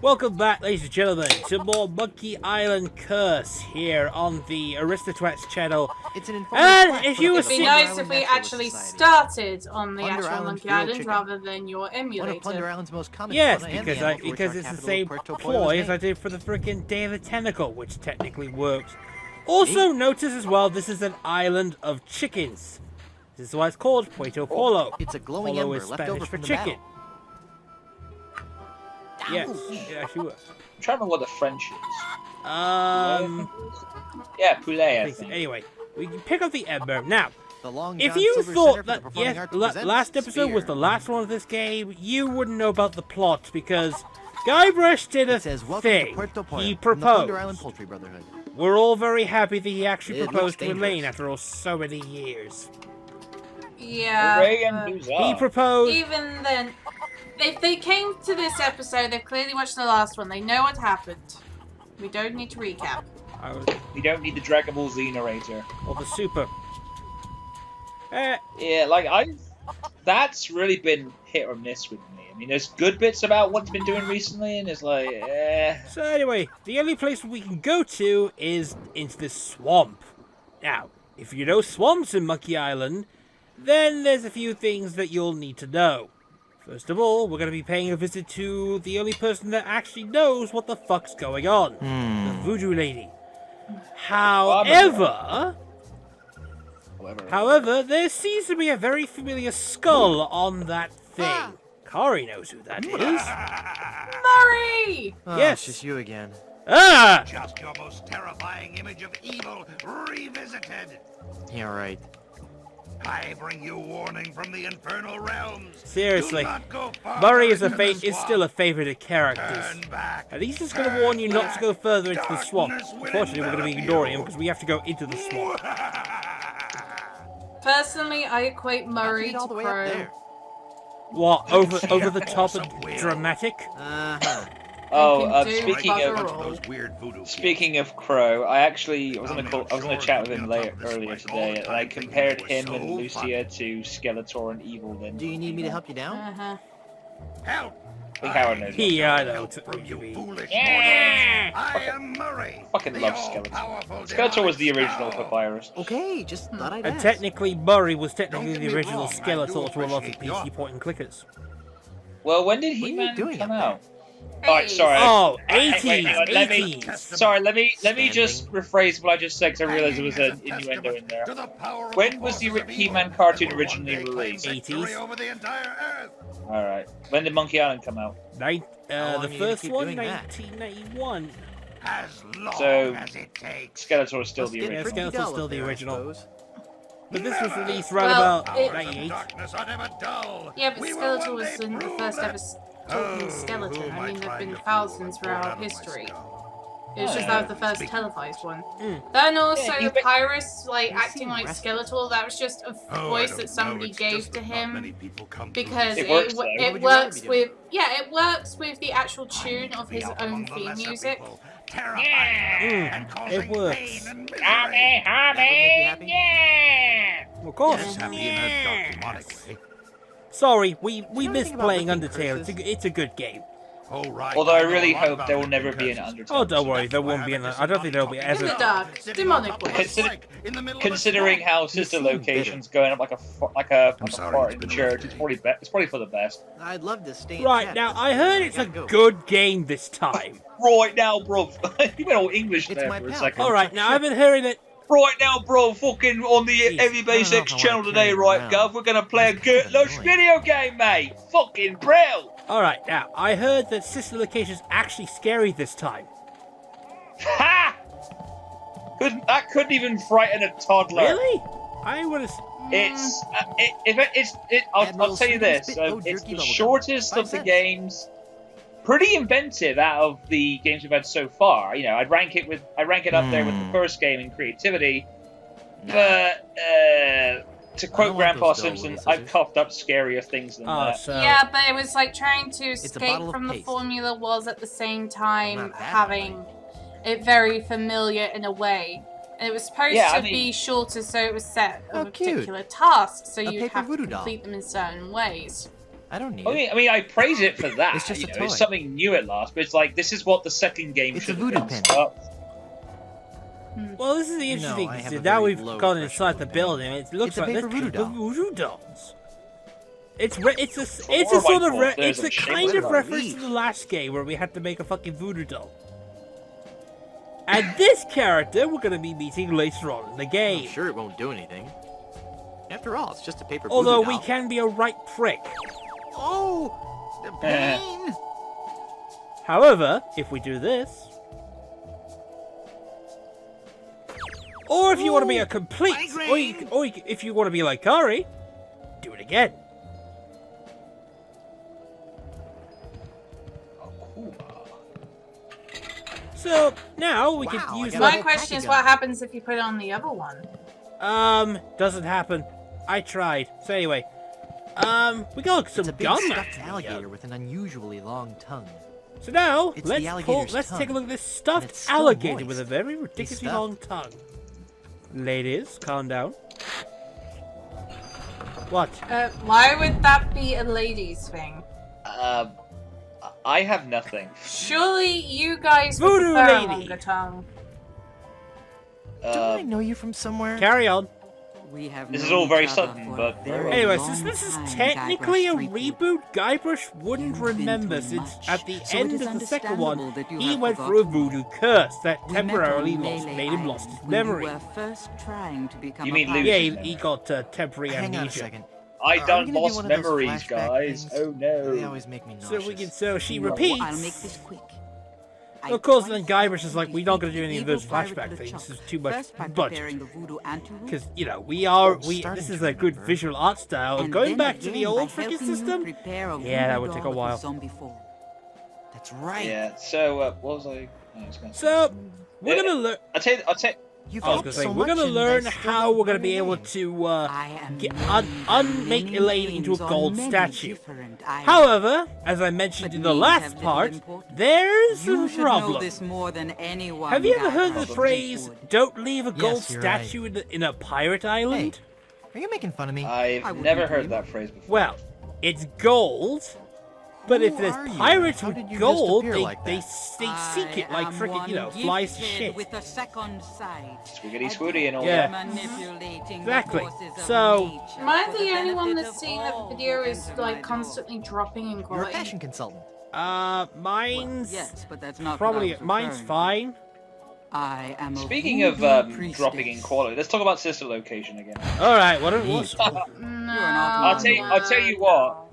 Welcome back, ladies and gentlemen, to more Monkey Island Curse here on the Aristocrats channel. It's an And if you were It'd be nice if we actually started on the Plunder actual Island's Monkey grilled Island chicken. rather than your One of emulator. Plunder Island's most common yes, fauna and because animals, which because our it's the capital same Puerto Pollo ploy is as I named. did for the frickin' Day of the Tentacle, which technically works. Also, notice as well, this is an island of chickens. This is why it's called Puerto Polo. It's a glowing Polo ember is left Spanish over for from the chicken. battle. Yes, it actually works. I'm trying to remember what the French is. Yeah, poulet, I think. Anyway, we can pick up the ember. Now, The Long if John you Silver thought Center for that the Performing Arts presents last episode was Spear. the last one of this game, you wouldn't know about the plot because Guybrush did a It says, "Welcome thing. to Puerto Pollo He from the Plunder proposed. Island Poultry Brotherhood." We're all very happy that he actually It looks proposed to dangerous. Elaine after all so many years. Yeah. Hooray and but huzzah. He proposed. even then, if they came to this episode, they've clearly watched the last one. They know what happened. We don't need to recap. We don't need the Dragon Ball Z narrator. Or the super. Yeah, that's really been hit or miss with me. I mean, there's good bits about what it's been doing recently, and it's like, So anyway, the only place we can go to is into this swamp. Now, if you know swamps in Monkey Island, then there's a few things that you'll need to know. First of all, we're going to be paying a visit to the only person that actually knows what the fuck's going on. The Voodoo Lady. However, there seems to be a very familiar skull on that thing. Kari knows who that is. Murray! Oh, Yes. it's just you again. Ah! Just your most terrifying image of evil revisited. Yeah, right. I bring you warning from the infernal realms. Seriously, Do not go further Murray is into the swamp. still a favorite of characters. Turn back. And he's just going to warn you not to go further into the swamp. Darkness will Unfortunately, we're going to be envelop ignoring him you. because we have to go into the swamp. Personally, I equate Murray Eat all to the way up Crow. there. What, over the top Awesome and will. dramatic? Uh-huh. oh, do speaking bugger of all. Those weird voodoo speaking of Crow, I was on a chat with him earlier today, and I compared him and Lucia to Skeletor and Evil. Then Do you need me to help you down? Uh-huh. Help! I think Howard knows. Yeah, I know. Help from you foolish Yeah. mortals. I am Murray. Fucking the love all-powerful Skeletor was the demonic original skull. Papyrus. Okay, just thought I'd And ask. technically, Murray was technically Don't the get me original wrong, I do Skeletor to a lot of appreciate the PC point and clickers. Well, when did What are you He-Man doing come up there? out? Alright, sorry. Oh, Wait, 80s, hang on, let me- 80s. Sorry, let me just rephrase what I just said because I realized there was an innuendo in there. To the power of When the was the forces of He-Man evil, cartoon who will originally one day claim released? victory 80s. over the entire earth. Alright. When did Monkey Island come out? How The long are you gonna first keep one, doing that? 1991. As long So- as it takes. Skeletor is still Must the get original. pretty Skeletor's dull still up the there, I original. suppose. But this was released Well, right about it- Powers of 98. darkness are never dull. Yeah, but We will Skeletor one was day in the prove first it. ever talking Oh, skeleton. who am I mean, there've trying been to thousands fool? Born out throughout of my history. skull. It was just Yeah. that was the first Speak. televised one. Mm. Then also Yeah, the you bet- Pyrus, like You acting seem like restless. Skeletor, that was just a Oh, I voice don't that know, somebody it's gave just to that not him many people come because It it, works, wo- though. What it would you rather works be with doing? it works with the actual tune of his Be up own among the theme lesser music. people, terrifying and causing works. pain and misery. That would make you happy? Of course. Yes, happy in a dark, demonic way. Sorry, we know anything missed about playing lifting Undertale. curses? It's a good game. Oh, right. Although I know really a lot hope about there will lifting never be an curses. Undertale. Oh, don't worry, there That's why won't be an. haven't I don't think there'll be in In the ever. dark, demonic way. Consider- in the middle Considering of a how swamp. sister seem location's going up like a sorry, fart it's in the been church, rough it's probably for the best. I'd love to stay in Right chat, now, but I heard it's a gotta go. good game this time. Right now, bro. You went all English It's there my for a pal. second. All right, now I've been hearing that. Right now, bro, fucking on the Jeez, Heavy I Base don't know X if I channel wanna today, carry him right, around. Gov? We're gonna play a It's good kinda lush annoying. video game, mate. Fucking brill. All right, now I heard that Sister Location's actually scary this time. Ha! That couldn't even frighten a toddler. Really? I would have. I'll Admiral tell you Sweet this. Spit Low It's Jerky the Bubblegum. shortest 5 of the cents. games. Pretty inventive out of the games we've had so far. You know, I'd rank it up there with the first game in creativity. But to I quote don't want Grandpa those dull Simpson, wooden I've scissors. coughed up scarier things than Oh, that. so. Yeah, but it was like trying to a escape bottle of from the paste. formula was at the same time Not that having it very familiar in a way. And it was supposed Yeah, I to mean- be shorter, so it was set Oh, of a cute. particular task, so A you'd paper have to voodoo doll. complete them in certain ways. I don't need I mean, I praise it for that. It's just a It's toy. something new at last, but it's like this is what the second game It's a should have voodoo been. pin. Well, this is the You interesting know, I thing. have is a now very we've low gone threshold inside the of building. It looks It's a like paper this voodoo paper doll. voodoo dolls. It's a Oh sort my of God, there's it's a a shape kind of of a reference leaf. to the last game where we had to make a fucking voodoo doll. And this character we're going to be meeting later on in the I'm game. sure it won't do anything. After all, it's just a paper Although voodoo we doll. can be a right prick. Oh! The pain! However, if we do this, or if you want to be a complete, if you want to be like Kari, do it again. Oh, cool. So now we can Wow, I use got the a My whole question is, package what of- happens if you put it on the other one? Doesn't happen. I tried. So anyway, we got some It's a big gum stuffed actually, alligator with an unusually long tongue. So now It's the alligator's let's take a tongue, look at this and stuffed it's still alligator moist. with a very ridiculously long tongue. Ladies, calm down. What? Why would that be a ladies thing? I have nothing. Surely you guys would Voodoo prefer a Lady. longer tongue. Don't I know you from somewhere? Carry on. This is all very sudden, but Anyway, since this is technically a reboot, Guybrush wouldn't remember since at the end of the second one, he went through a voodoo curse that temporarily made him lost his memory. You mean lose Yeah, his he memory? got temporary Hang on a amnesia. second. I Are we done gonna do lost one of those memories, flashback guys. things? Oh They no. always make me So nauseous. she repeats. I'll make this quick. Of course, then Guybrush is like, we're not going to do any of those flashback things. This is too much budget. Because, you know, this is a good visual art style. And going back to the old freaking system, yeah, that would take a while. That's right. Yeah. So what was I? I was gonna say So, something. we're going to learn. I'll tell you. You've I was helped going to say, so we're going to much, and learn I still how don't we're going to know be your able name. to make Elaine into a gold statue. However, as I mentioned in the last part, there's a problem. Have you ever heard the phrase, don't leave a gold Yes, you're statue in a pirate island? Are you making fun of me? I've never heard that phrase before. Well, it's gold, but if Who there's are you? pirates How with did you gold, disappear they, like they, that? they seek it like freaking, you know, flies to shit. Squiggity swooty and all Yeah. that. Exactly. So- Am I the only one that's seen that the video is like constantly dropping in You're a quality? fashion consultant. Mine's Yes, but that's not probably, what I was mine's referring to. fine. I am a Speaking of voodoo dropping in priestess. quality, let's talk about Sister Location again. Alright, what it was. No, I'll tell you what.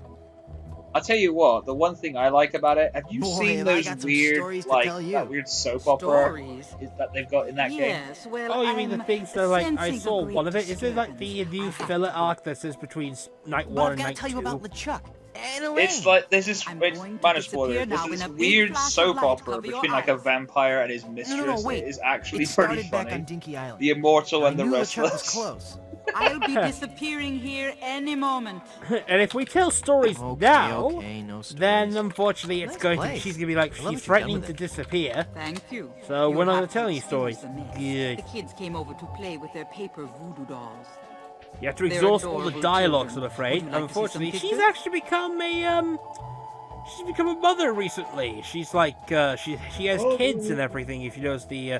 I'll tell you what. The one thing I like about it, have you Boy, seen have I those got some weird, stories to like tell you. that weird soap opera Stories? that they've got in that game? Yes, well, Oh, you mean the I'm things that, like, I sensing saw a one of it? great Is it like the new filler arc that says between night But 1 I've and got to night tell 2? you about LeChuck and Elaine. It's like there's this I'm it's going to minor spoiler. disappear There's now this in a big weird flash of soap light. opera Cover your between like a eyes. vampire and his mistress. wait. It is actually It started pretty back on funny. Dinky Island. The Immortal I and the knew LeChuck was Restless. close. I'll be disappearing here any moment. And if we tell stories Okay, now, okay, no stories. then unfortunately it's Nice going place. to, she's going to be like, I love she's that you're threatening done to with it. disappear. Thank you. So we're not You'll gonna have tell to any stories. excuse the mess. Good. The kids came over to play with their paper voodoo dolls. You have to They're exhaust all the adorable dialogues, I'm children. afraid. Would you like to see some Unfortunately, she's pictures? actually become a, she's become a mother recently. She's like, she has kids and everything, if you notice the,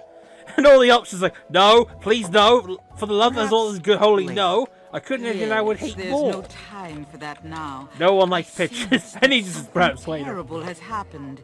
and all the options like, no, please no, for the love that's all is good, holy Later. no. I couldn't imagine I would hate there's more. no time for that now. No one likes I see pictures. Penny just perhaps something later. terrible has happened.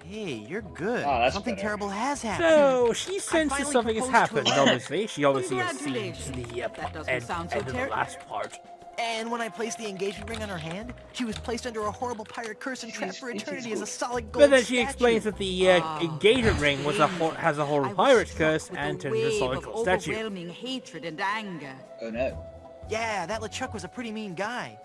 Hey, you're good. Oh, that's Something better. terrible has happened. So, she senses finally something has proposed to happened, her. obviously. She obviously has seen Congratulations. the That doesn't end, sound so end of the terrible. last part. And when I placed the engagement ring on her hand, she was placed under a horrible pirate curse and trapped for It is eternity as a good. solid gold But then she statue. explains that the engagement ring was has a horrible pirate curse and turns into a solid gold statue. Overwhelming hatred and anger. Oh no. Yeah, that LeChuck was a pretty mean guy.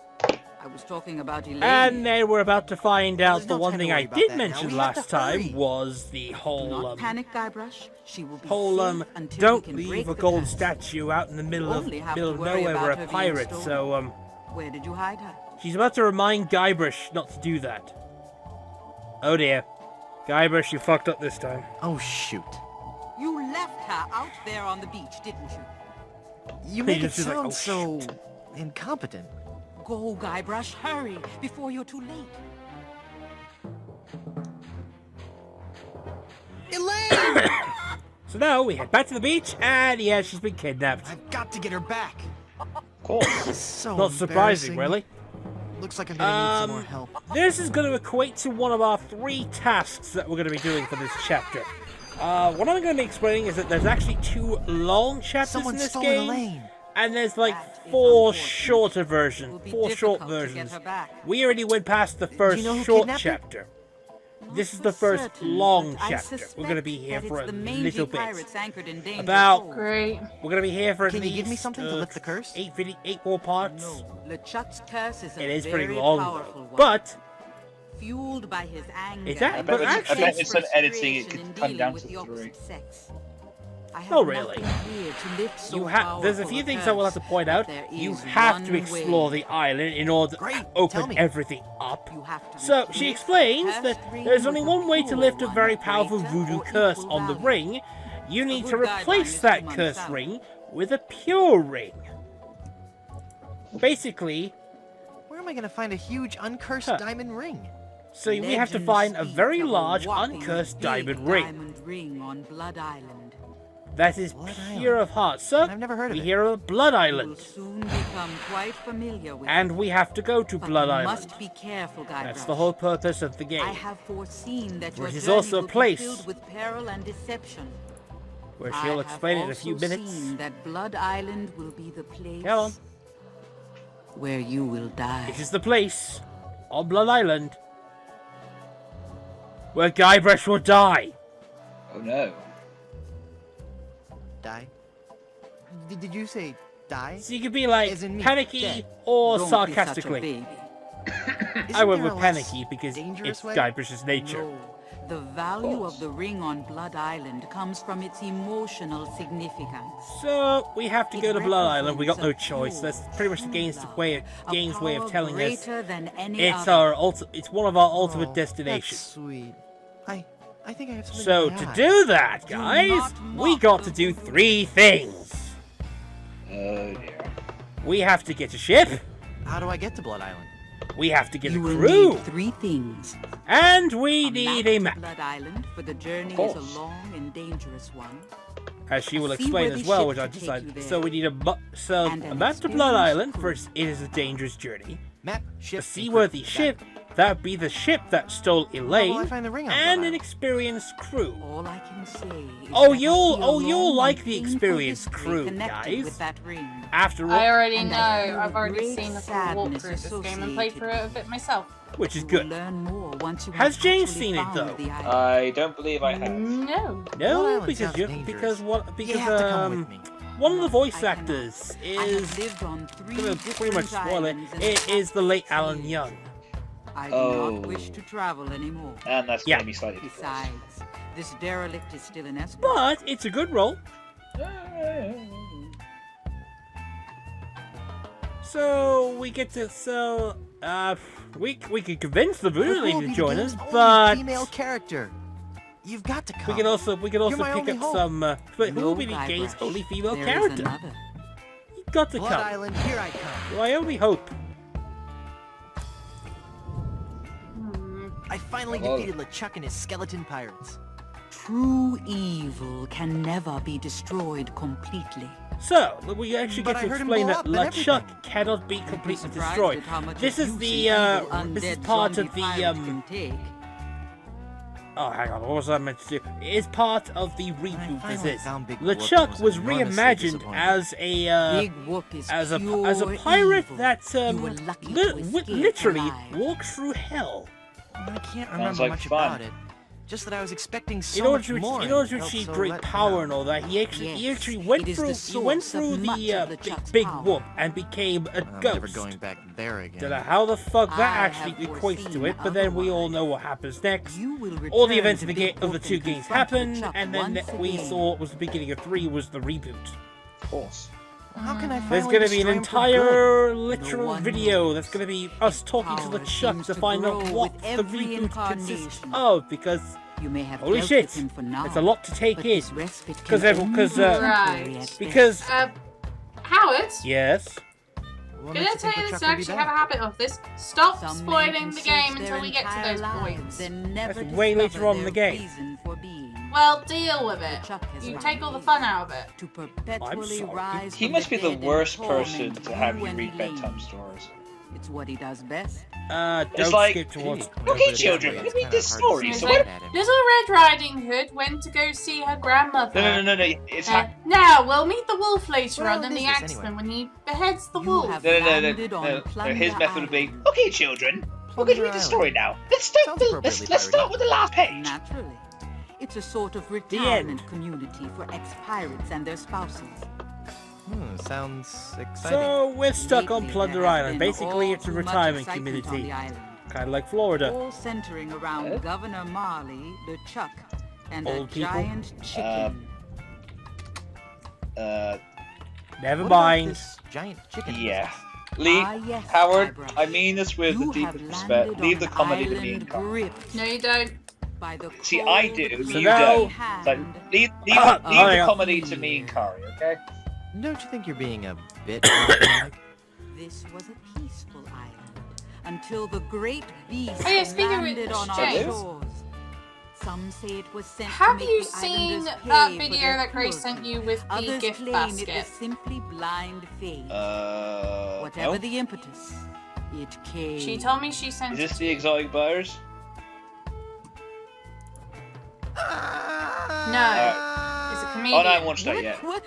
I was talking about Elaine. And then we're about to find out There's the no one time to thing worry I about did that now. mention We have to last time hurry. was the Do whole not panic, Guybrush. She will be whole safe until don't we can leave break a the gold curse. statue out in the middle of Only have to worry nowhere about where her a being pirate. stolen. So Where did you hide her? she's about to remind Guybrush not to do that. Oh dear, Guybrush, you fucked up this time. Oh, shoot. You left her out there on the beach, didn't you? You make it just like, sound oh, so incompetent. Go, Guybrush, hurry, before you're too late. Elaine! So now we head back to the beach, and yeah, she's been kidnapped. I've got to get her back. Of course. This is so Not surprising, embarrassing. really. Looks like I'm gonna need some more help. This is going to equate to one of our 3 tasks that we're going to be doing for this chapter. What I'm going to be explaining is that there's actually 2 long chapters Someone in this stole game, Elaine. and there's like That is 4 unfortunate. shorter It will versions, be 4 short difficult to get versions. her back. We already went past the first you know who short kidnapped her? chapter. This is Not the for first certain, long but I chapter. We're going to be here suspect for that a it's the mangy little bit. pirates anchored in Danger About- Cove. Great. We're going to be here for at Can least you give me something to lift the curse? 8 more parts. No, LeChuck's curse is a It is pretty very long, powerful though. one. But Fueled by his anger. Is that- and but his actually- I bet with some editing it frustration could in come dealing down with to the 3. opposite sex. I have Not really. nothing here to lift so you have. There's a powerful few things I will have to curse, point but out. there You is have to one explore way. the island in order to Great, tell open me. everything up. You have to So lift she the explains curse that ring there's only with a one way to pure lift a one, very powerful greater voodoo or curse equal on the value. ring. You need to good guideline replace is that 2 months curse out. ring with a pure ring. Basically, Where am I gonna find a huge uncursed Huh. diamond ring? so we have to Legends find a speak very of a large whopping uncursed big diamond ring. Diamond ring on Blood Island. That is Blood pure Island. of heart. So I've never heard of we it. hear of Blood You will Island, soon become quite familiar with and it. we have to go to But Blood you Island. must be careful, Guybrush. That's the whole purpose of the I game, have foreseen that your Which is journey also a will be place filled with peril and deception. where I she'll have explain it in a few also minutes. seen that Blood Island will be the place Come on. where you will die. It is the place on Blood Island where Guybrush will die. Oh no. Die? Did you say die? So you could be like As in me, panicky dead. or Don't be such a sarcastically. baby. I went Isn't with there a less panicky because dangerous it's way? Guybrush's nature. No, the value of the ring on Blood Island comes from its emotional significance. So we have to It go to Blood Island. We got no represents a choice. That's pretty much the true game's love, way. a Game's way of power telling us greater than any it's other. it's one of our ultimate Oh, destinations. That's sweet. I think I have something So in to my eye. do that, Do guys, not we mock got the to do voodoo 3 things. Oh dear. We have to get a ship. How do I get to Blood Island? We have to get a You will crew. need 3 things. And we A need map a to map, Blood Island, for the journey is course. a long and dangerous one. as she a will explain as seaworthy well, ship which I to take decided. you there. So we need a And an map to Blood experienced Island. crew. First, it is a dangerous journey. Map, A ship, and seaworthy crew. ship, that would be the ship that stole How will Elaine, I find the ring on and Blood an Island? experienced crew. All I can say is Oh, that I you'll- see a oh, you'll long like and the painful experienced history crew, connected guys. with that ring. After I all, already And know. I feel I've already great seen the full sadness walkthrough of this game and played through it a bit myself. which is You good. will learn more once you Has have Jane actually seen it, found though? the island. I don't believe I have. No. Blood No, Island because sounds you dangerous. because what You because have to come with me. one of the voice I cannot. actors I have is lived on 3 gonna pretty much different spoil it. islands in It is the late past Alan years. Young. I do Oh. not wish to travel anymore. And that's Yeah. going to be slightly different. Besides, this derelict is still an escort. But it's a good role. So we get to we can convince the Voodoo But who will Lady be to the join game's us, only but female character. You've got to come. we can also my pick only up hope. some. But who No, will be the game's Guybrush. only female There is character? another. You got to Blood come. Island, here I come. My only hope. I finally Hello. defeated LeChuck and his skeleton pirates. True evil can never be destroyed completely. So, we actually But get I to heard him explain blow that up and LeChuck everything. cannot be You'd be completely surprised destroyed. at how much This is abuse the an evil, this is undead part of zombie the pirate can take. Oh, hang on, what was I meant to do? It is part of the When I reboot. This finally is found Big Whoop, I LeChuck was was enormously reimagined disappointed. as a Big Whoop is as a pure pirate evil. that You were lucky to escape literally alive. walks through hell. I can't Sounds remember like much fun. about it. Just that I was expecting so In order much to more. in order and to felt achieve so great let power down. and all that, he actually Yes, went it is through the he went source of through much the of LeChuck's big power. whoop and became a I'm ghost. never going back there again. Don't know how the fuck that I actually have equates to foreseen it, but then we all otherwise. know what happens next. You will All the return events to of the Big of the Whoop two and games confront happened, LeChuck and then once we again. saw what was the beginning of 3 was the reboot. Of course. How can I There's finally gonna be an destroy him for entire good? literal one video knows. that's gonna be us His talking to power LeChuck seems to to find out grow what with the every reboot consists incarnation. of, because You may have holy dealt shit, with him for now, it's a lot to take but in. his respite can 'Cause every- only 'cause, be uh, temporary Right. at because Howard, yes, What Did I makes you tell think you the this Chuck would be actually have a back? habit of this? Stop Some men spoiling can the search game their until we get to entire those lives points. and never That's way later discover on in the their game. reason for being. Well, deal with it. The Chuck has You found take all the ways fun out of it. to perpetually sorry. rise He from must be the dead and worst torment person to have you and read Elaine. bedtime stories. It's what he does best. Don't like- skip towards. Okay, children, let me read this story. It's So like, what? Little Red Riding Hood went to go see her grandmother. No. It's Now, we'll meet the wolf later Well, on in it the is this Axeman anyway. when he beheads the You wolf. have No. landed on No, Plunder his method would be, Island. okay, children, we're going to read the story now. Let's Sounds appropriately let's start with the last page. Naturally. It's a sort of end. retirement community for ex-pirates and their spouses. Sounds exciting. So we're stuck on Lately, Plunder there has Island. been Basically, all it's a too much retirement excitement on community, the island. kind of like Florida. All centering around Governor Marley, the Chuck, and Old a people? giant chicken. Never What about mind. this giant chicken? Yeah. Lee, Ah, yes, Howard, Guybrush. I mean this with the You deepest have respect. landed Leave on the an comedy to me island and Carl. No, gripped you don't. by the See, I cold, do, So you now- don't. hand So leave Ah, the hang on. comedy to me and Kari, okay? Don't you think you're being a bit dramatic? This was a peaceful island until the great beast Oh, yeah, speaking of landed which, on our James. shores. Some say it was sent to Have make you the seen islanders that pay for video their that Grace cruelty. sent you with the Others gift claim basket? it was simply blind faith. Whatever No? the impetus, it came. She told me she sent Is it this to the exotic buyers? No. It's a comedian. Oh, no, I haven't watched that What? yet. What?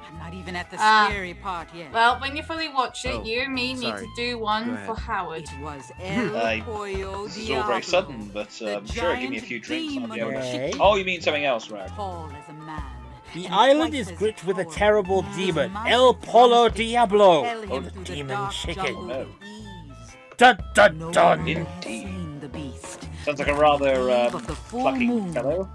I'm not even at the Ah. scary part yet. Well, when you fully watch it, Oh, you and me need sorry. to do Go one ahead. for Howard. It was El Pollo This is all very Diablo, sudden, but the sure, give me a giant few drinks and I'll be able demon to... Okay. chicken, Oh, you mean something else, right? tall as a man. The and island twice is as gripped with a powerful. terrible His demon, mighty El Polo drumsticks Diablo. propel Oh, him the through demon dark chicken. jungle Oh. with ease. Dun dun No dun. one has Indeed. seen the beast. Sounds like a rather Eve of the full plucky moon. fellow.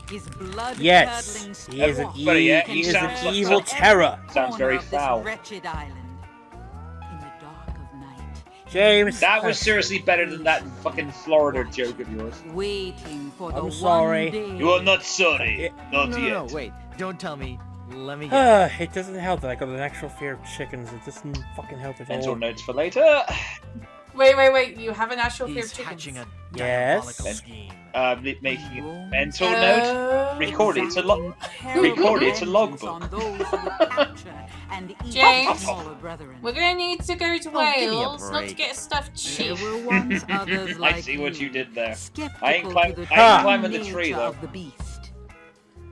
His blood Yes, curdling he is an, squawk Better yet, can he he is an sounds- evil sounds- terror. Sounds very corner of this foul. wretched island. In the dark of night, James. That was seriously better than that fucking Florida joke of yours. waiting for the I'm sorry. one day. You are not sorry. Not No, yet. wait. Don't tell me. Let me guess. It doesn't help that I got an actual fear of chickens. It doesn't fucking help at Mental all. notes for later. Wait. You have an actual fear He's of chickens. hatching a Yes. diabolical scheme. Making a Roams mental note. Record it. It's a log. Record it. It's a logbook. on those who would capture and eat James. smaller brethren. We're gonna need to go to Oh, give me a Wales, not to break. get stuff There cheap. were once others like I see what you did there. skeptical I ain't climb- to the I ain't true climbing the tree, nature though. of the beast.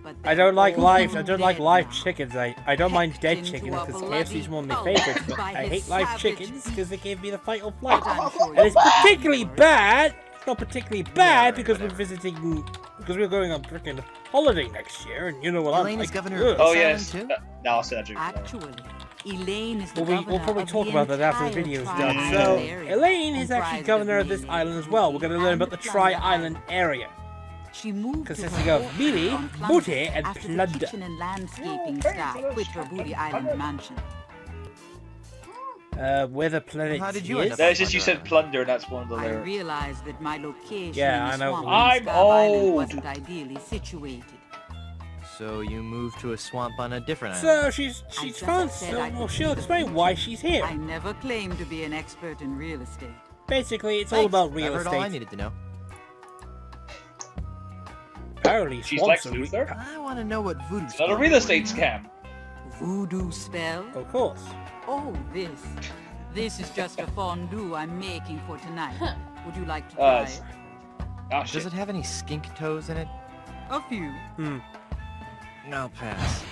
But I they're don't like all live. I don't like dead live now. chickens. I don't mind dead Pecked chickens into a because bloody KFC's one of my pulp favorites. But by I his hate live savage chickens because they beast. give me the fight or flight. But I'm sure And it's you can particularly endure it. bad. It's not particularly bad right, because we're whatever. visiting. Because we're going on freaking holiday next year, and you know what I'm Elaine is like. governor ugh. of Oh This yes. island too? No, I'll say that joke. Actually, Elaine is the We'll governor probably of talk the about that after the entire video's Tri done. Island So, area, Elaine is actually comprised governor of this Melee, island as well. We're going to learn about the and Tri-Island area, She moved to consisting her of fortress Melee, on Plunder Booty, and after the Plunder. kitchen and landscaping staff quit her Booty Island mansion. Where the planet How did you end is. up No, it's just you said plunder, and that's one of the I lyrics. realized that my location Yeah, in I the know. swamp I'm on Scab Island old. wasn't ideally situated. So you moved to a swamp on a different island. So she's just found. said So, I well, could she'll see the explain why she's here. I never claimed to be an expert in real estate. Basically, it's all Thanks. about I real heard all I estate. needed to know. Apparently, She's swamps Lex are re- Luthor. I want to know what voodoo. It's not a real estate scam. Voodoo spell? Of course. Oh, this. This is just a fondue I'm making for tonight. Would you like to Uh, try it? Ah, Does shit. it have any skink toes in it? A few. I'll pass.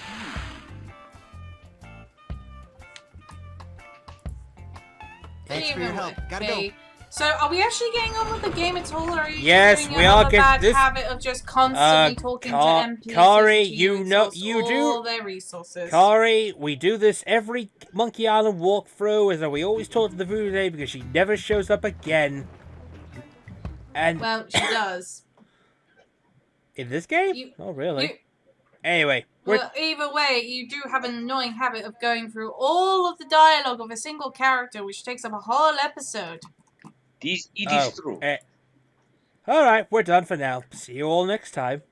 Thanks for your Even help. with Gotta me. go. So, are we actually getting on with the game at all, or are you Yes, doing we another are getting bad this- habit of just constantly talking to NPCs Kari, to you use know- us you do- all their resources? Kari, we do this every Monkey Island walkthrough, as we always talk to the Voodoo Lady because she never shows up again. And Well, she does. in this game? You- Oh, really? You, Anyway, we're well, either way, you do have an annoying habit of going through all of the dialogue of a single character, which takes up a whole episode. It is true. all right, we're done for now. See you all next time.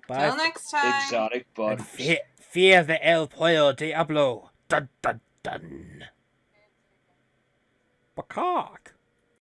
Bye. Till next time. Exotic And buns. fear the El Pollo Diablo. Dun dun dun. Peacock.